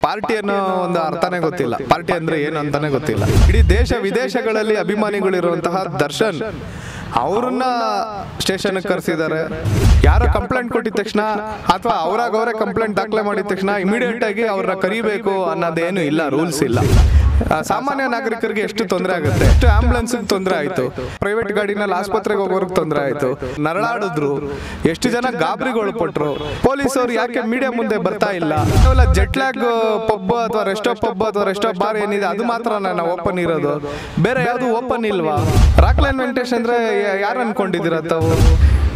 Party ಅನ್ನೋ ಒಂದು ಅರ್ಥನೇ ಗೊತ್ತಿಲ್ಲ. ಪಾರ್ಟಿ ಅಂದ್ರೆ ಏನು ಅಂತಾನೆ ಗೊತ್ತಿಲ್ಲ. ಇಡೀ ದೇಶ ವಿದೇಶಗಳಲ್ಲಿ ಅಭಿಮಾನಿಗಳಿರುವಂತಹ ದರ್ಶನ್ ಅವ್ರನ್ನ ಸ್ಟೇಷನ್ ಕರೆಸಿದ್ದಾರೆ. ಯಾರೋ ಕಂಪ್ಲೇಂಟ್ ಕೊಟ್ಟಿದ ತಕ್ಷಣ ಅಥವಾ ಅವರೇ ಕಂಪ್ಲೇಂಟ್ ದಾಖಲೆ ಮಾಡಿದ ತಕ್ಷಣ ಇಮಿಡಿಯೇಟ್ ಆಗಿ ಅವ್ರನ್ನ ಕರಿಬೇಕು ಅನ್ನೋದೇನು ಇಲ್ಲ, ರೂಲ್ಸ್ ಇಲ್ಲ. ಸಾಮಾನ್ಯ ನಾಗರಿಕರಿಗೆ ಎಷ್ಟು ತೊಂದರೆ ಆಗುತ್ತೆ, ಎಷ್ಟು ಆಂಬುಲೆನ್ಸ್ ತೊಂದರೆ ಆಯ್ತು, ಪ್ರೈವೇಟ್ ಗಾಡಿನಲ್ಲಿ ಆಸ್ಪತ್ರೆಗೆ ಹೋಗೋರ್ಗೆ ತೊಂದರೆ ಆಯ್ತು, ನರಳಾಡಿದ್ರು, ಎಷ್ಟು ಜನ ಗಾಬರಿಗೊಳಪಟ್ರು. ಪೊಲೀಸ್ ಅವ್ರು ಯಾಕೆ ಮೀಡಿಯಾ ಮುಂದೆ ಬರ್ತಾ ಇಲ್ಲ? ಕೇವಲ ಜೆಟ್ಲಾಗ್ ಪಬ್ ಅಥವಾ ರೆಸ್ಟೋ ಬಾರ್ ಏನಿದೆ ಅದು ಮಾತ್ರ ನಾವು ಓಪನ್ ಇರೋದು, ಬೇರೆ ಯಾವುದು ಓಪನ್ ಇಲ್ವಾ? ರಾಕ್ಲೈನ್ ವೆಂಕಟೇಶ್ ಅಂದ್ರೆ ಯಾರು ಅನ್ಕೊಂಡಿದ್ದೀರ ತಾವು?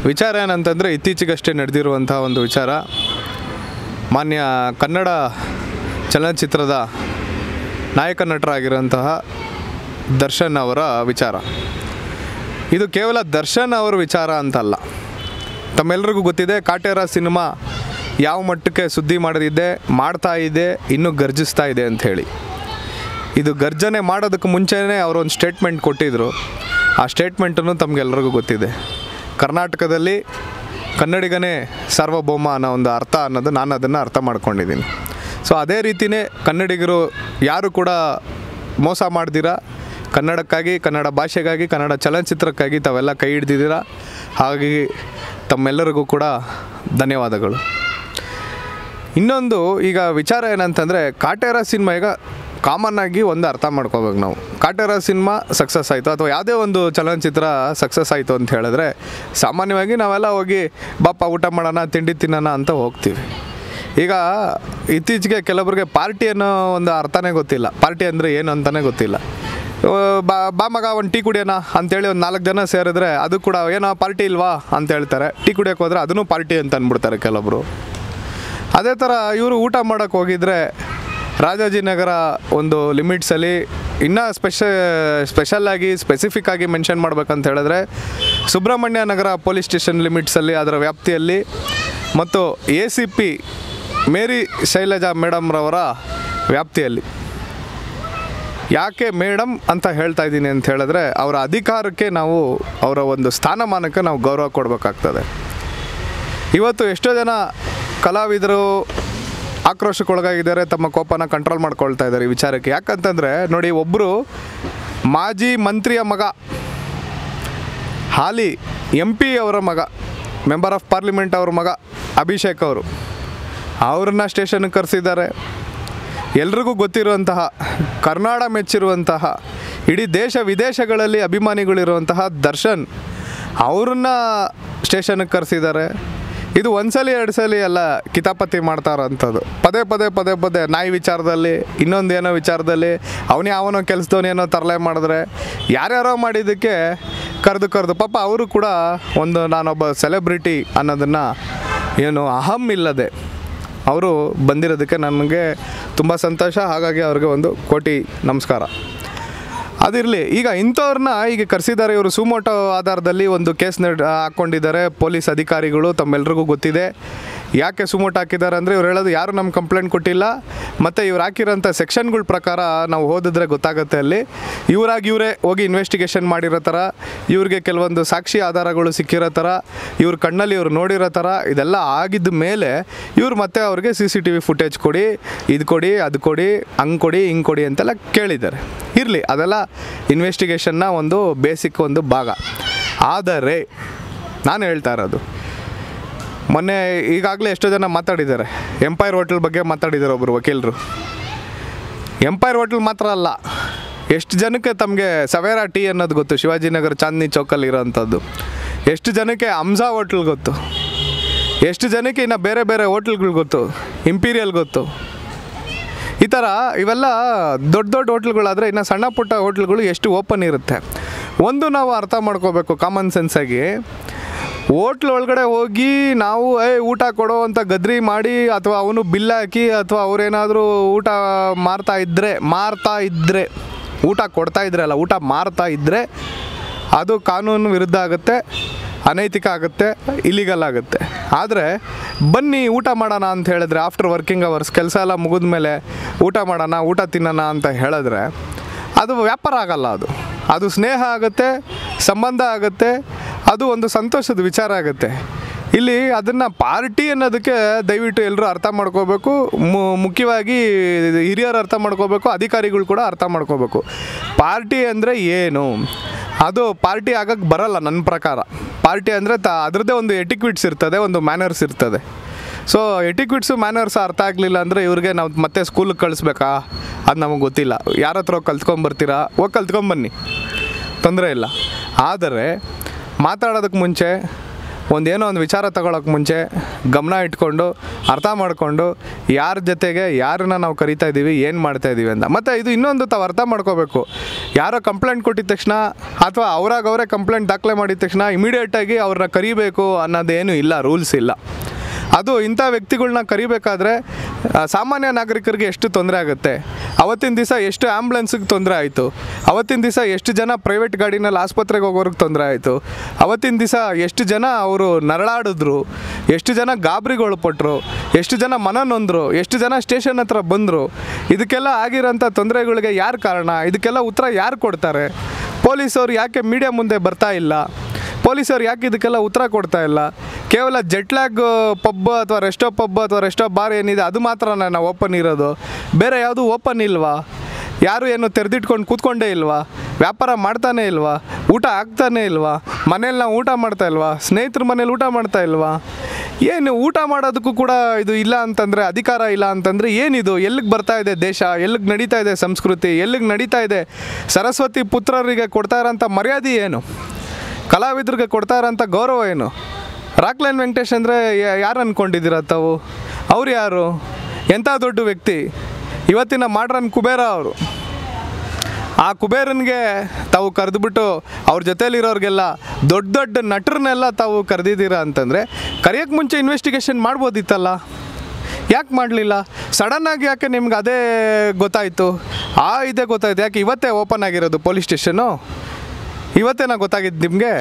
ವಿಚಾರ ಏನಂತಂದ್ರೆ ಇತ್ತೀಚೆಗಷ್ಟೇ ನಡೆದಿರುವಂತಹ ಒಂದು ವಿಚಾರ, ಮಾನ್ಯ ಕನ್ನಡ ಚಲನಚಿತ್ರದ ನಾಯಕ ನಟರಾಗಿರುವಂತಹ ದರ್ಶನ್ ಅವರ ವಿಚಾರ. ಇದು ಕೇವಲ ದರ್ಶನ್ ಅವರ ವಿಚಾರ ಅಂತಲ್ಲ, ತಮ್ಮೆಲ್ಲರಿಗೂ ಗೊತ್ತಿದೆ ಕಾಟೇರ ಸಿನಿಮಾ ಯಾವ ಮಟ್ಟಕ್ಕೆ ಸುದ್ದಿ ಮಾಡ್ತಾ ಇದೆ, ಇನ್ನೂ ಗರ್ಜಿಸ್ತಾ ಇದೆ ಅಂಥೇಳಿ. ಇದು ಗರ್ಜನೆ ಮಾಡೋದಕ್ಕೆ ಮುಂಚೆನೇ ಅವರೊಂದು ಸ್ಟೇಟ್ಮೆಂಟ್ ಕೊಟ್ಟಿದ್ದರು. ಆ ಸ್ಟೇಟ್ಮೆಂಟನ್ನು ತಮಗೆಲ್ಲರಿಗೂ ಗೊತ್ತಿದೆ. ಕರ್ನಾಟಕದಲ್ಲಿ ಕನ್ನಡಿಗನೇ ಸಾರ್ವಭೌಮ ಅನ್ನೋ ಒಂದು ಅರ್ಥ ಅನ್ನೋದು ನಾನು ಅದನ್ನು ಅರ್ಥ ಮಾಡ್ಕೊಂಡಿದ್ದೀನಿ. ಸೊ ಅದೇ ರೀತಿಯೇ ಕನ್ನಡಿಗರು ಯಾರು ಕೂಡ ಮೋಸ ಮಾಡ್ದಿರ ಕನ್ನಡಕ್ಕಾಗಿ, ಕನ್ನಡ ಭಾಷೆಗಾಗಿ, ಕನ್ನಡ ಚಲನಚಿತ್ರಕ್ಕಾಗಿ ತಾವೆಲ್ಲ ಕೈ ಹಿಡ್ದಿದ್ದೀರ. ಹಾಗಾಗಿ ತಮ್ಮೆಲ್ಲರಿಗೂ ಕೂಡ ಧನ್ಯವಾದಗಳು. ಇನ್ನೊಂದು ಈಗ ವಿಚಾರ ಏನಂತಂದರೆ, ಕಾಟೇರ ಸಿನಿಮಾ ಈಗ ಕಾಮನ್ನಾಗಿ ಒಂದು ಅರ್ಥ ಮಾಡ್ಕೋಬೇಕು ನಾವು. ಕಾಟೇರ ಸಿನಿಮಾ ಸಕ್ಸಸ್ ಆಯಿತು ಅಥವಾ ಯಾವುದೇ ಒಂದು ಚಲನಚಿತ್ರ ಸಕ್ಸಸ್ ಆಯಿತು ಅಂತ ಹೇಳಿದ್ರೆ ಸಾಮಾನ್ಯವಾಗಿ ನಾವೆಲ್ಲ ಹೋಗಿ ಬಾಪ ಊಟ ಮಾಡೋಣ, ತಿಂಡಿ ತಿನ್ನೋಣ ಅಂತ ಹೋಗ್ತೀವಿ. ಈಗ ಇತ್ತೀಚೆಗೆ ಕೆಲವರಿಗೆ ಪಾರ್ಟಿ ಅನ್ನೋ ಒಂದು ಅರ್ಥನೇ ಗೊತ್ತಿಲ್ಲ. ಪಾರ್ಟಿ ಅಂದರೆ ಏನು ಅಂತಲೇ ಗೊತ್ತಿಲ್ಲ. ಬಾ ಮಗ ಒಂದು ಟೀ ಕುಡಿಯೋಣ ಅಂಥೇಳಿ ಒಂದು 4 ಜನ ಸೇರಿದ್ರೆ ಅದು ಕೂಡ ಏನೋ ಪಾರ್ಟಿ ಇಲ್ವಾ ಅಂತ ಹೇಳ್ತಾರೆ. ಟೀ ಕುಡಿಯೋಕೆ ಹೋದರೆ ಅದನ್ನು ಪಾರ್ಟಿ ಅಂತ ಅಂದ್ಬಿಡ್ತಾರೆ ಕೆಲವೊಬ್ಬರು. ಅದೇ ಥರ ಇವರು ಊಟ ಮಾಡೋಕ್ಕೆ ಹೋಗಿದ್ರೆ ರಾಜಾಜಿನಗರ ಒಂದು ಲಿಮಿಟ್ಸಲ್ಲಿ ಇನ್ನೂ ಸ್ಪೆಷಲ್ಲಾಗಿ ಸ್ಪೆಸಿಫಿಕ್ಕಾಗಿ ಮೆನ್ಷನ್ ಮಾಡ್ಬೇಕಂತ ಹೇಳಿದ್ರೆ ಸುಬ್ರಹ್ಮಣ್ಯ ನಗರ ಪೊಲೀಸ್ ಸ್ಟೇಷನ್ ಲಿಮಿಟ್ಸಲ್ಲಿ, ಅದರ ವ್ಯಾಪ್ತಿಯಲ್ಲಿ ಮತ್ತು ACP ಮೇರಿ ಶೈಲಜಾ ಮೇಡಮ್ರವರ ವ್ಯಾಪ್ತಿಯಲ್ಲಿ. ಯಾಕೆ ಮೇಡಮ್ ಅಂತ ಹೇಳ್ತಾ ಇದ್ದೀನಿ ಅಂತ ಹೇಳಿದ್ರೆ ಅವರ ಅಧಿಕಾರಕ್ಕೆ ನಾವು, ಅವರ ಒಂದು ಸ್ಥಾನಮಾನಕ್ಕೆ ನಾವು ಗೌರವ ಕೊಡಬೇಕಾಗ್ತದೆ. ಇವತ್ತು ಎಷ್ಟೋ ಜನ ಕಲಾವಿದರು ಆಕ್ರೋಶಕ್ಕೊಳಗಾಗಿದ್ದಾರೆ, ತಮ್ಮ ಕೋಪನ ಕಂಟ್ರೋಲ್ ಮಾಡ್ಕೊಳ್ತಾ ಇದ್ದಾರೆ ಈ ವಿಚಾರಕ್ಕೆ. ಯಾಕಂತಂದರೆ ನೋಡಿ, ಒಬ್ಬರು ಮಾಜಿ ಮಂತ್ರಿಯ ಮಗ, ಹಾಲಿ MP ಅವರ ಮಗ, ಮೆಂಬರ್ ಆಫ್ ಪಾರ್ಲಿಮೆಂಟ್ ಅವ್ರ ಮಗ ಅಭಿಷೇಕ್ ಅವ್ರನ್ನ ಸ್ಟೇಷನ್ಗೆ ಕರೆಸಿದ್ದಾರೆ. ಎಲ್ರಿಗೂ ಗೊತ್ತಿರುವಂತಹ, ಕರ್ನಾಟಕ ಮೆಚ್ಚಿರುವಂತಹ, ಇಡೀ ದೇಶ ವಿದೇಶಗಳಲ್ಲಿ ಅಭಿಮಾನಿಗಳಿರುವಂತಹ ದರ್ಶನ್ ಅವ್ರನ್ನ ಸ್ಟೇಷನ್ಗೆ ಕರೆಸಿದ್ದಾರೆ. ಇದು ಒಂದ್ಸಲಿ 2 ಸಲ ಎಲ್ಲ ಕಿತಾಪತಿ ಮಾಡ್ತಾರಂಥದ್ದು. ಪದೇ ನಾಯಿ ವಿಚಾರದಲ್ಲಿ, ಇನ್ನೊಂದೇನೋ ವಿಚಾರದಲ್ಲಿ, ಅವನೋ ಕೆಲಸದವನೇನೋ ತರಲೆ ಮಾಡಿದ್ರೆ ಯಾರ್ಯಾರೋ ಮಾಡಿದ್ದಕ್ಕೆ ಕರೆದು ಪಾಪ ಅವರು ಕೂಡ ಒಂದು ನಾನೊಬ್ಬ ಸೆಲೆಬ್ರಿಟಿ ಅನ್ನೋದನ್ನು ಏನು ಅಹಂ ಇಲ್ಲದೆ ಅವರು ಬಂದಿರೋದಕ್ಕೆ ನನಗೆ ತುಂಬ ಸಂತೋಷ. ಹಾಗಾಗಿ ಅವ್ರಿಗೆ ಒಂದು ಕೋಟಿ ನಮಸ್ಕಾರ. ಅದಿರಲಿ, ಈಗ ಇಂಥವ್ರನ್ನ ಈಗ ಕರೆಸಿದ್ದಾರೆ. ಇವರು ಸುಮೋಟೋ ಆಧಾರದಲ್ಲಿ ಒಂದು ಕೇಸ್ ಹಾಕ್ಕೊಂಡಿದ್ದಾರೆ ಪೊಲೀಸ್ ಅಧಿಕಾರಿಗಳು. ತಮ್ಮೆಲ್ರಿಗೂ ಗೊತ್ತಿದೆ ಯಾಕೆ ಸುಮೋಟೋ ಹಾಕಿದ್ದಾರೆ ಅಂದರೆ, ಇವ್ರು ಹೇಳೋದು ಯಾರು ನಮ್ಮ ಕಂಪ್ಲೇಂಟ್ ಕೊಟ್ಟಿಲ್ಲ, ಮತ್ತು ಇವ್ರು ಹಾಕಿರೋಂಥ ಸೆಕ್ಷನ್ಗಳ ಪ್ರಕಾರ ನಾವು ಓದಿದ್ರೆ ಗೊತ್ತಾಗುತ್ತೆ. ಅಲ್ಲಿ ಇವರೇ ಹೋಗಿ ಇನ್ವೆಸ್ಟಿಗೇಷನ್ ಮಾಡಿರೋ ಥರ, ಇವ್ರಿಗೆ ಕೆಲವೊಂದು ಸಾಕ್ಷಿ ಆಧಾರಗಳು ಸಿಕ್ಕಿರೋ ಥರ, ಇವ್ರ ಕಣ್ಣಲ್ಲಿ ಇವ್ರು ನೋಡಿರೋ ಥರ ಇದೆಲ್ಲ ಆಗಿದ್ದ ಮೇಲೆ ಇವ್ರು ಮತ್ತೆ ಅವ್ರಿಗೆ CCTV ಫುಟೇಜ್ ಕೊಡಿ, ಇದು ಕೊಡಿ, ಅದು ಕೊಡಿ, ಹಂಗೆ ಕೊಡಿ, ಹಿಂಗೆ ಕೊಡಿ ಅಂತೆಲ್ಲ ಕೇಳಿದ್ದಾರೆ. ಇರಲಿ, ಅದೆಲ್ಲ ಇನ್ವೆಸ್ಟಿಗೇಷನ್ನ ಒಂದು ಬೇಸಿಕ್ ಒಂದು ಭಾಗ. ಆದರೆ ನಾನು ಹೇಳ್ತಾ ಇರೋದು, ಮೊನ್ನೆ ಈಗಾಗಲೇ ಎಷ್ಟೋ ಜನ ಮಾತಾಡಿದ್ದಾರೆ, ಎಂಪೈರ್ ಹೋಟೆಲ್ ಬಗ್ಗೆ ಮಾತಾಡಿದ್ದಾರೆ ಒಬ್ಬರು ವಕೀಲರು. ಎಂಪೈರ್ ಹೋಟೆಲ್ ಮಾತ್ರ ಅಲ್ಲ, ಎಷ್ಟು ಜನಕ್ಕೆ ತಮಗೆ ಸವೇರಾ ಟೀ ಅನ್ನೋದು ಗೊತ್ತು, ಶಿವಾಜಿನಗರ ಚಾಂದಿನಿ ಚೌಕಲ್ಲಿ ಇರೋವಂಥದ್ದು. ಎಷ್ಟು ಜನಕ್ಕೆ ಹಂಸಾ ಹೋಟ್ಲ್ ಗೊತ್ತು, ಎಷ್ಟು ಜನಕ್ಕೆ ಇನ್ನು ಬೇರೆ ಹೋಟ್ಲ್ಗಳು ಗೊತ್ತು, ಇಂಪೀರಿಯಲ್ ಗೊತ್ತು. ಈ ಥರ ಇವೆಲ್ಲ ದೊಡ್ಡ ಹೋಟ್ಲ್ಗಳಾದರೆ ಇನ್ನು ಸಣ್ಣ ಪುಟ್ಟ ಹೋಟ್ಲ್ಗಳು ಎಷ್ಟು ಓಪನ್ ಇರುತ್ತೆ. ಒಂದು ನಾವು ಅರ್ಥ ಮಾಡ್ಕೋಬೇಕು ಕಾಮನ್ ಸೆನ್ಸಾಗಿ, ಹೋಟ್ಲ್ ಒಳಗಡೆ ಹೋಗಿ ನಾವು ಊಟ ಕೊಡೋ ಅಂತ ಗದ್ರಿ ಮಾಡಿ, ಅಥವಾ ಅವನು ಬಿಲ್ ಹಾಕಿ, ಅಥವಾ ಅವರೇನಾದರೂ ಊಟ ಮಾರ್ತಾ ಇದ್ದರೆ ಊಟ ಕೊಡ್ತಾ ಇದ್ರೆ ಅಲ್ಲ, ಊಟ ಮಾರ್ತಾ ಇದ್ದರೆ ಅದು ಕಾನೂನು ವಿರುದ್ಧ ಆಗುತ್ತೆ, ಅನೈತಿಕ ಆಗುತ್ತೆ, ಇಲಿಗಲ್ ಆಗುತ್ತೆ. ಆದರೆ ಬನ್ನಿ ಊಟ ಮಾಡೋಣ ಅಂತ ಹೇಳಿದ್ರೆ, ಆಫ್ಟರ್ ವರ್ಕಿಂಗ್ ಅವರ್ಸ್ ಕೆಲಸ ಎಲ್ಲ ಮುಗಿದ ಮೇಲೆ ಊಟ ಮಾಡೋಣ, ಊಟ ತಿನ್ನೋಣ ಅಂತ ಹೇಳಿದ್ರೆ ಅದು ವ್ಯಾಪಾರ ಆಗಲ್ಲ. ಅದು ಸ್ನೇಹ ಆಗುತ್ತೆ, ಸಂಬಂಧ ಆಗುತ್ತೆ, ಅದು ಒಂದು ಸಂತೋಷದ ವಿಚಾರ ಆಗುತ್ತೆ. ಇಲ್ಲಿ ಅದನ್ನು ಪಾರ್ಟಿ ಅನ್ನೋದಕ್ಕೆ ದಯವಿಟ್ಟು ಎಲ್ಲರೂ ಅರ್ಥ ಮಾಡ್ಕೋಬೇಕು. ಮುಖ್ಯವಾಗಿ ಹಿರಿಯರು ಅರ್ಥ ಮಾಡ್ಕೋಬೇಕು, ಅಧಿಕಾರಿಗಳು ಕೂಡ ಅರ್ಥ ಮಾಡ್ಕೋಬೇಕು. ಪಾರ್ಟಿ ಅಂದರೆ ಏನು, ಅದು ಪಾರ್ಟಿ ಆಗಕ್ಕೆ ಬರಲ್ಲ ನನ್ನ ಪ್ರಕಾರ. ಪಾರ್ಟಿ ಅಂದರೆ ಅದರದ್ದೇ ಒಂದು ಎಟಿಕ್ವಿಟ್ಸ್ ಇರ್ತದೆ, ಒಂದು ಮ್ಯಾನರ್ಸ್ ಇರ್ತದೆ. ಸೊ ಎಟಿಕ್ವಿಟ್ಸು ಮ್ಯಾನರ್ಸ್ ಅರ್ಥ ಆಗಲಿಲ್ಲ ಅಂದರೆ ಇವ್ರಿಗೆ ನಾವು ಮತ್ತೆ ಸ್ಕೂಲಿಗೆ ಕಳಿಸ್ಬೇಕಾ ಅದು ನಮಗೆ ಗೊತ್ತಿಲ್ಲ. ಯಾರ ಹತ್ರ ಕಲ್ತ್ಕೊಂಬರ್ತೀರಾ, ಹೋಗಿ ಕಲ್ತ್ಕೊಂಬನ್ನಿ, ತೊಂದರೆ ಇಲ್ಲ. ಆದರೆ ಮಾತಾಡೋದಕ್ಕೆ ಮುಂಚೆ ಒಂದೇನೋ ಒಂದು ವಿಚಾರ ತಗೊಳ್ಳೋಕೆ ಮುಂಚೆ ಗಮನ ಇಟ್ಕೊಂಡು ಅರ್ಥ ಮಾಡಿಕೊಂಡು ಯಾರ ಜೊತೆಗೆ ಯಾರನ್ನ ನಾವು ಕರಿತಾ ಇದ್ದೀವಿ, ಏನು ಮಾಡ್ತಾಯಿದ್ದೀವಿ ಅಂತ. ಮತ್ತು ಇದು ಇನ್ನೊಂದು ತಾವು ಅರ್ಥ ಮಾಡ್ಕೋಬೇಕು. ಯಾರೋ ಕಂಪ್ಲೇಂಟ್ ಕೊಟ್ಟಿದ ತಕ್ಷಣ ಅಥವಾ ಅವರೇ ಕಂಪ್ಲೇಂಟ್ ದಾಖಲೆ ಮಾಡಿದ ತಕ್ಷಣ ಇಮಿಡಿಯೇಟಾಗಿ ಅವ್ರನ್ನ ಕರಿಬೇಕು ಅನ್ನೋದೇನು ಇಲ್ಲ, ರೂಲ್ಸ್ ಇಲ್ಲ. ಅದು ಇಂಥ ವ್ಯಕ್ತಿಗಳ್ನ ಕರಿಬೇಕಾದ್ರೆ ಸಾಮಾನ್ಯ ನಾಗರಿಕರಿಗೆ ಎಷ್ಟು ತೊಂದರೆ ಆಗುತ್ತೆ. ಅವತ್ತಿನ ದಿವಸ ಎಷ್ಟು ಆ್ಯಂಬುಲೆನ್ಸಿಗೆ ತೊಂದರೆ ಆಯಿತು, ಅವತ್ತಿನ ದಿವಸ ಎಷ್ಟು ಜನ ಪ್ರೈವೇಟ್ ಗಾಡಿನಲ್ಲಿ ಆಸ್ಪತ್ರೆಗೆ ಹೋಗೋರಿಗೆ ತೊಂದರೆ ಆಯಿತು, ಅವತ್ತಿನ ದಿವಸ ಎಷ್ಟು ಜನ ಅವರು ನರಳಾಡಿದ್ರು, ಎಷ್ಟು ಜನ ಗಾಬರಿಗೊಳಪಟ್ಟರು, ಎಷ್ಟು ಜನ ಮನನೊಂದರು, ಎಷ್ಟು ಜನ ಸ್ಟೇಷನ್ ಹತ್ರ ಬಂದರು. ಇದಕ್ಕೆಲ್ಲ ಆಗಿರೋಂಥ ತೊಂದರೆಗಳಿಗೆ ಯಾರು ಕಾರಣ, ಇದಕ್ಕೆಲ್ಲ ಉತ್ತರ ಯಾರು ಕೊಡ್ತಾರೆ? ಪೊಲೀಸವ್ರು ಯಾಕೆ ಮೀಡಿಯಾ ಮುಂದೆ ಬರ್ತಾ ಇಲ್ಲ? ಪೊಲೀಸರು ಯಾಕೆ ಇದಕ್ಕೆಲ್ಲ ಉತ್ತರ ಕೊಡ್ತಾ ಇಲ್ಲ? ಕೇವಲ ಜೆಟ್ಲ್ಯಾಗ್ ಪಬ್ ಅಥವಾ ರೆಸ್ಟೋ ಬಾರ್ ಏನಿದೆ ಅದು ಮಾತ್ರ ನಾವು ಓಪನ್ ಇರೋದು, ಬೇರೆ ಯಾವುದು ಓಪನ್ ಇಲ್ವಾ? ಯಾರು ಏನು ತೆರೆದಿಟ್ಕೊಂಡು ಕೂತ್ಕೊಂಡೇ ಇಲ್ವಾ? ವ್ಯಾಪಾರ ಮಾಡ್ತಾನೇ ಇಲ್ವಾ? ಊಟ ಆಗ್ತಾನೇ ಇಲ್ವಾ? ಮನೇಲಿ ನಾವು ಊಟ ಮಾಡ್ತಾ ಇಲ್ವಾ? ಸ್ನೇಹಿತರ ಮನೇಲಿ ಊಟ ಮಾಡ್ತಾ ಇಲ್ವಾ? ಏನು ಊಟ ಮಾಡೋದಕ್ಕೂ ಕೂಡ ಇದು ಇಲ್ಲ ಅಂತಂದರೆ, ಅಧಿಕಾರ ಇಲ್ಲ ಅಂತಂದರೆ ಏನಿದು? ಎಲ್ಲಿಗೆ ಬರ್ತಾ ಇದೆ ದೇಶ? ಎಲ್ಲಿಗೆ ನಡೀತಾ ಇದೆ ಸಂಸ್ಕೃತಿ? ಎಲ್ಲಿಗೆ ನಡೀತಾ ಇದೆ? ಸರಸ್ವತಿ ಪುತ್ರರಿಗೆ ಕೊಡ್ತಾ ಇರೋಂಥ ಮರ್ಯಾದೆ ಏನು? ಕಲಾವಿದರಿಗೆ ಕೊಡ್ತಾ ಇರೋಂಥ ಗೌರವ ಏನು? ರಾಕ್ಲೈನ್ ವೆಂಕಟೇಶ್ ಅಂದರೆ ಯಾರು ಅಂದ್ಕೊಂಡಿದ್ದೀರ ತಾವು? ಅವ್ರು ಯಾರು? ಎಂಥ ದೊಡ್ಡ ವ್ಯಕ್ತಿ, ಇವತ್ತಿನ ಮಾಡ್ರನ್ ಕುಬೇರ ಅವರು. ಆ ಕುಬೇರನಿಗೆ ತಾವು ಕರೆದುಬಿಟ್ಟು ಅವ್ರ ಜೊತೇಲಿರೋರಿಗೆಲ್ಲ ದೊಡ್ಡ ನಟರನ್ನೆಲ್ಲ ತಾವು ಕರೆದಿದ್ದೀರಾ ಅಂತಂದರೆ ಕರೆಯೋಕ್ಕೆ ಮುಂಚೆ ಇನ್ವೆಸ್ಟಿಗೇಷನ್ ಮಾಡ್ಬೋದಿತ್ತಲ್ಲ, ಯಾಕೆ ಮಾಡಲಿಲ್ಲ? ಸಡನ್ನಾಗಿ ಯಾಕೆ ನಿಮ್ಗೆ ಅದೇ ಗೊತ್ತಾಯಿತು? ಇದೇ ಗೊತ್ತಾಯ್ತು ಯಾಕೆ ಇವತ್ತೇ ಓಪನ್ ಆಗಿರೋದು ಪೊಲೀಸ್ ಸ್ಟೇಷನ್ನು? ಇವತ್ತೇನಾ ಗೊತ್ತಾಗಿದ್ದು ನಿಮಗೆ?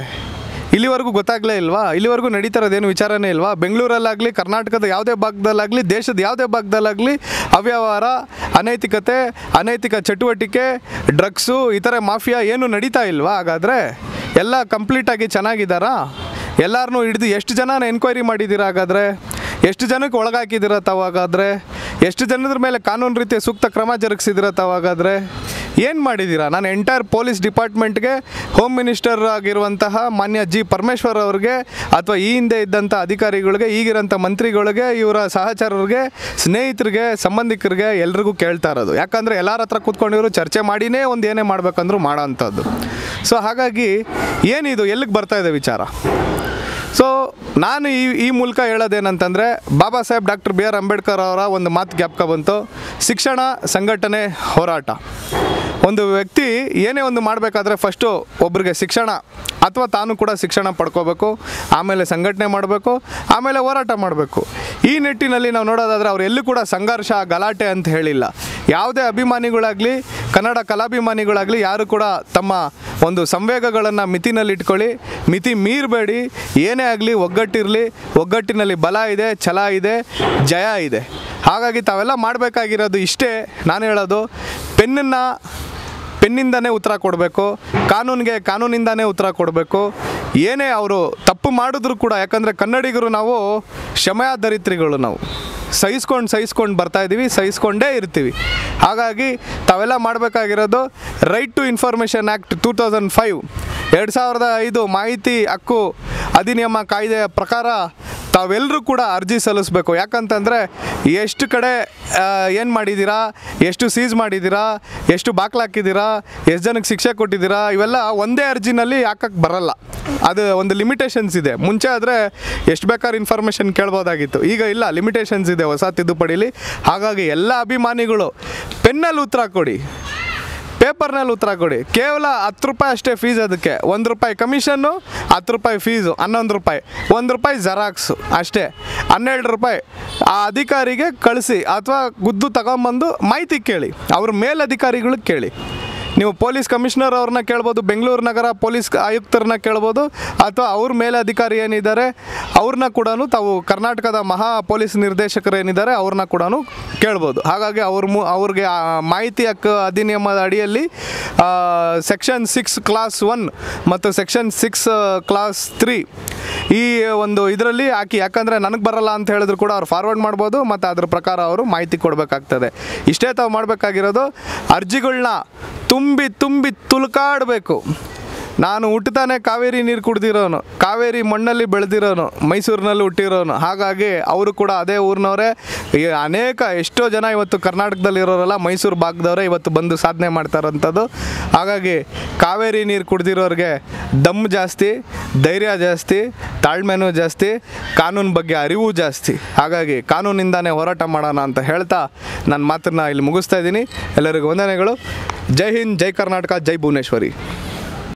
ಇಲ್ಲಿವರೆಗೂ ಗೊತ್ತಾಗಲೇ ಇಲ್ವಾ? ಇಲ್ಲಿವರೆಗೂ ನಡೀತಾ ಇರೋದೇನು ವಿಚಾರನೇ ಇಲ್ವಾ? ಬೆಂಗಳೂರಲ್ಲಾಗಲಿ, ಕರ್ನಾಟಕದ ಯಾವುದೇ ಭಾಗದಲ್ಲಾಗಲಿ, ದೇಶದ ಯಾವುದೇ ಭಾಗದಲ್ಲಾಗಲಿ ಅವ್ಯವಹಾರ, ಅನೈತಿಕ ಚಟುವಟಿಕೆ, ಡ್ರಗ್ಸು, ಇತರೆ ಮಾಫಿಯಾ ಏನು ನಡೀತಾ ಇಲ್ವಾ? ಹಾಗಾದರೆ ಎಲ್ಲ ಕಂಪ್ಲೀಟಾಗಿ ಚೆನ್ನಾಗಿದ್ದಾರಾ? ಎಲ್ಲರನ್ನೂ ಹಿಡಿದು ಎಷ್ಟು ಜನನ ಎನ್ಕ್ವೈರಿ ಮಾಡಿದ್ದೀರಾ? ಹಾಗಾದರೆ ಎಷ್ಟು ಜನಕ್ಕೆ ಒಳಗಾಕಿದ್ದೀರ ತಾವಾಗಾದರೆ? ಎಷ್ಟು ಜನದ ಮೇಲೆ ಕಾನೂನು ರೀತಿಯ ಸೂಕ್ತ ಕ್ರಮ ಜರುಗಿಸಿದಿರ ತಾವಾಗಾದರೆ? ಏನು ಮಾಡಿದ್ದೀರಾ? ನಾನು ಎಂಟೈರ್ ಪೊಲೀಸ್ ಡಿಪಾರ್ಟ್ಮೆಂಟ್ಗೆ, ಹೋಮ್ ಮಿನಿಸ್ಟರ್ ಆಗಿರುವಂತಹ ಮಾನ್ಯ ಜಿ ಪರಮೇಶ್ವರ್ ಅವ್ರಿಗೆ ಅಥವಾ ಈ ಹಿಂದೆ ಇದ್ದಂಥ ಅಧಿಕಾರಿಗಳಿಗೆ, ಈಗಿರೋಂಥ ಮಂತ್ರಿಗಳಿಗೆ, ಇವರ ಸಹಚರರಿಗೆ, ಸ್ನೇಹಿತರಿಗೆ, ಸಂಬಂಧಿಕರಿಗೆ ಎಲ್ರಿಗೂ ಕೇಳ್ತಾ ಇರೋದು. ಯಾಕಂದರೆ ಎಲ್ಲರ ಹತ್ರ ಕೂತ್ಕೊಂಡಿವರು ಚರ್ಚೆ ಮಾಡಿನೇ ಒಂದು ಏನೇ ಮಾಡಬೇಕಂದ್ರೂ ಮಾಡೋ ಅಂಥದ್ದು. ಸೊ ಹಾಗಾಗಿ ಏನಿದು, ಎಲ್ಲಿಗೆ ಬರ್ತಾಯಿದೆ ವಿಚಾರ? ಸೊ ನಾನು ಈ ಮೂಲಕ ಹೇಳೋದೇನಂತಂದರೆ, Baba Saheb doctor B R Ambedkar ಅವರ ಒಂದು ಮಾತು ಜ್ಞಾಪಕ ಬಂತು. ಶಿಕ್ಷಣ, ಸಂಘಟನೆ, ಹೋರಾಟ. ಒಂದು ವ್ಯಕ್ತಿ ಏನೇ ಒಂದು ಮಾಡಬೇಕಾದ್ರೆ ಫಸ್ಟು ಒಬ್ರಿಗೆ ಶಿಕ್ಷಣ ಅಥವಾ ತಾನು ಕೂಡ ಶಿಕ್ಷಣ ಪಡ್ಕೋಬೇಕು, ಆಮೇಲೆ ಸಂಘಟನೆ ಮಾಡಬೇಕು, ಆಮೇಲೆ ಹೋರಾಟ ಮಾಡಬೇಕು. ಈ ನಿಟ್ಟಿನಲ್ಲಿ ನಾವು ನೋಡೋದಾದರೆ ಅವ್ರು ಎಲ್ಲೂ ಕೂಡ ಸಂಘರ್ಷ, ಗಲಾಟೆ ಅಂತ ಹೇಳಿಲ್ಲ. ಯಾವುದೇ ಅಭಿಮಾನಿಗಳಾಗಲಿ, ಕನ್ನಡ ಕಲಾಭಿಮಾನಿಗಳಾಗಲಿ ಯಾರು ಕೂಡ ತಮ್ಮ ಒಂದು ಸಂವೇಗಗಳನ್ನು ಮಿತಿನಲ್ಲಿಟ್ಕೊಳ್ಳಿ, ಮಿತಿ ಮೀರಬೇಡಿ. ಏನೇ ಆಗಲಿ ಒಗ್ಗಟ್ಟಿರಲಿ, ಒಗ್ಗಟ್ಟಿನಲ್ಲಿ ಬಲ ಇದೆ, ಛಲ ಇದೆ, ಜಯ ಇದೆ. ಹಾಗಾಗಿ ತಾವೆಲ್ಲ ಮಾಡಬೇಕಾಗಿರೋದು ಇಷ್ಟೇ. ನಾನು ಹೇಳೋದು, ಪೆನ್ನಿಂದನೇ ಉತ್ತರ ಕೊಡಬೇಕು, ಕಾನೂನಿಗೆ ಕಾನೂನಿಂದನೇ ಉತ್ತರ ಕೊಡಬೇಕು. ಏನೇ ಅವರು ತಪ್ಪು ಮಾಡಿದ್ರು ಕೂಡ, ಯಾಕಂದರೆ ಕನ್ನಡಿಗರು ನಾವು ಕ್ಷಮಾಧರಿತ್ರಿಗಳು, ನಾವು ಸಹಿಸ್ಕೊಂಡು ಬರ್ತಾಯಿದ್ದೀವಿ, ಸಹಿಸ್ಕೊಂಡೇ ಇರ್ತೀವಿ. ಹಾಗಾಗಿ ತಾವೆಲ್ಲ ಮಾಡಬೇಕಾಗಿರೋದು ರೈಟ್ ಟು ಇನ್ಫಾರ್ಮೇಷನ್ ಆ್ಯಕ್ಟ್ 2005 2005 ಮಾಹಿತಿ ಹಕ್ಕು ಅಧಿನಿಯಮ ಕಾಯ್ದೆಯ ಪ್ರಕಾರ ತಾವೆಲ್ಲರೂ ಕೂಡ ಅರ್ಜಿ ಸಲ್ಲಿಸಬೇಕು. ಯಾಕಂತಂದರೆ ಎಷ್ಟು ಕಡೆ ಏನು ಮಾಡಿದ್ದೀರಾ, ಎಷ್ಟು ಸೀಸ್ ಮಾಡಿದ್ದೀರಾ, ಎಷ್ಟು ಬಾಕ್ಲಾಕಿದ್ದೀರಾ, ಎಷ್ಟು ಜನಕ್ಕೆ ಶಿಕ್ಷೆ ಕೊಟ್ಟಿದ್ದೀರಾ, ಇವೆಲ್ಲ ಒಂದೇ ಅರ್ಜಿನಲ್ಲಿ ಹಾಕಕ್ಕೆ ಬರಲ್ಲ. ಅದು ಒಂದು ಲಿಮಿಟೇಷನ್ಸ್ ಇದೆ. ಮುಂಚೆ ಆದರೆ ಎಷ್ಟು ಬೇಕಾದ್ರೂ ಇನ್ಫಾರ್ಮೇಷನ್ ಕೇಳ್ಬೋದಾಗಿತ್ತು, ಈಗ ಇಲ್ಲ, ಲಿಮಿಟೇಷನ್ಸ್ ಇದೆ ಹೊಸ ತಿದ್ದುಪಡಿಲಿ. ಹಾಗಾಗಿ ಎಲ್ಲ ಅಭಿಮಾನಿಗಳು ಪೆನ್ನಲ್ಲಿ ಉತ್ತರ ಕೊಡಿ, ಪೇಪರ್ನಲ್ಲಿ ಉತ್ತರ ಕೊಡಿ. ಕೇವಲ 10 ರೂಪಾಯಿ ಅಷ್ಟೇ ಫೀಸ್, ಅದಕ್ಕೆ 1 ರೂಪಾಯಿ ಕಮಿಷನ್ನು, 10 ರೂಪಾಯಿ ಫೀಸು, 11 ರೂಪಾಯಿ, 1 ರೂಪಾಯಿ ಜೆರಾಕ್ಸು ಅಷ್ಟೇ, 12 ರೂಪಾಯಿ ಆ ಅಧಿಕಾರಿಗೆ ಕಳಿಸಿ ಅಥವಾ ಗುದ್ದು ತಗೊಂಬಂದು ಮಾಹಿತಿ ಕೇಳಿ, ಅವ್ರ ಮೇಲಧಿಕಾರಿಗಳಿಗೆ ಕೇಳಿ. ನೀವು ಪೊಲೀಸ್ ಕಮಿಷನರ್ ಅವ್ರನ್ನ ಕೇಳ್ಬೋದು, ಬೆಂಗಳೂರು ನಗರ ಪೊಲೀಸ್ ಆಯುಕ್ತರನ್ನ ಕೇಳ್ಬೋದು, ಅಥವಾ ಅವ್ರ ಮೇಲಧಿಕಾರಿ ಏನಿದ್ದಾರೆ ಅವ್ರನ್ನ ಕೂಡ ತಾವು ಕರ್ನಾಟಕದ ಮಹಾ ಪೊಲೀಸ್ ನಿರ್ದೇಶಕರು ಏನಿದ್ದಾರೆ ಅವ್ರನ್ನ ಕೂಡ ಕೇಳ್ಬೋದು. ಹಾಗಾಗಿ ಅವ್ರಿಗೆ ಮಾಹಿತಿ ಹಕ್ಕು ಅಧಿನಿಯಮದ ಅಡಿಯಲ್ಲಿ ಸೆಕ್ಷನ್ 6 ಕ್ಲಾಸ್ 1 ಮತ್ತು ಸೆಕ್ಷನ್ 6 ಕ್ಲಾಸ್ 3 ಈ ಒಂದು ಇದರಲ್ಲಿ ಹಾಕಿ, ಯಾಕಂದರೆ ನನಗೆ ಬರಲ್ಲ ಅಂತ ಹೇಳಿದ್ರು ಕೂಡ ಅವ್ರು ಫಾರ್ವರ್ಡ್ ಮಾಡ್ಬೋದು ಮತ್ತು ಅದ್ರ ಪ್ರಕಾರ ಅವರು ಮಾಹಿತಿ ಕೊಡಬೇಕಾಗ್ತದೆ. ಇಷ್ಟೇ ತಾವು ಮಾಡಬೇಕಾಗಿರೋದು, ಅರ್ಜಿಗಳನ್ನ ತುಂಬಿ ತುಳುಕಾಡಬೇಕು. ನಾನು ಹುಟ್ಟುತ್ತಾನೆ ಕಾವೇರಿ ನೀರು ಕುಡ್ದಿರೋನು, ಕಾವೇರಿ ಮಣ್ಣಲ್ಲಿ ಬೆಳೆದಿರೋನು, ಮೈಸೂರಿನಲ್ಲಿ ಹುಟ್ಟಿರೋನು. ಹಾಗಾಗಿ ಅವರು ಕೂಡ ಅದೇ ಊರಿನವರೇ. ಎಷ್ಟೋ ಜನ ಇವತ್ತು ಕರ್ನಾಟಕದಲ್ಲಿರೋರೆಲ್ಲ ಮೈಸೂರು ಭಾಗದವರೇ ಇವತ್ತು ಬಂದು ಸಾಧನೆ ಮಾಡ್ತಾರಂಥದ್ದು. ಹಾಗಾಗಿ ಕಾವೇರಿ ನೀರು ಕುಡ್ದಿರೋರಿಗೆ ದಮ್ಮು ಜಾಸ್ತಿ, ಧೈರ್ಯ ಜಾಸ್ತಿ, ತಾಳ್ಮೆನೂ ಜಾಸ್ತಿ, ಕಾನೂನು ಬಗ್ಗೆ ಅರಿವು ಜಾಸ್ತಿ. ಹಾಗಾಗಿ ಕಾನೂನಿಂದಾನೇ ಹೋರಾಟ ಮಾಡೋಣ ಅಂತ ಹೇಳ್ತಾ ನನ್ನ ಮಾತನ್ನು ಇಲ್ಲಿ ಮುಗಿಸ್ತಾ ಇದ್ದೀನಿ. ಎಲ್ಲರಿಗೂ ವಂದನೆಗಳು. ಜೈ ಹಿಂದ್, ಜೈ ಕರ್ನಾಟಕ, ಜೈ ಭುವನೇಶ್ವರಿ.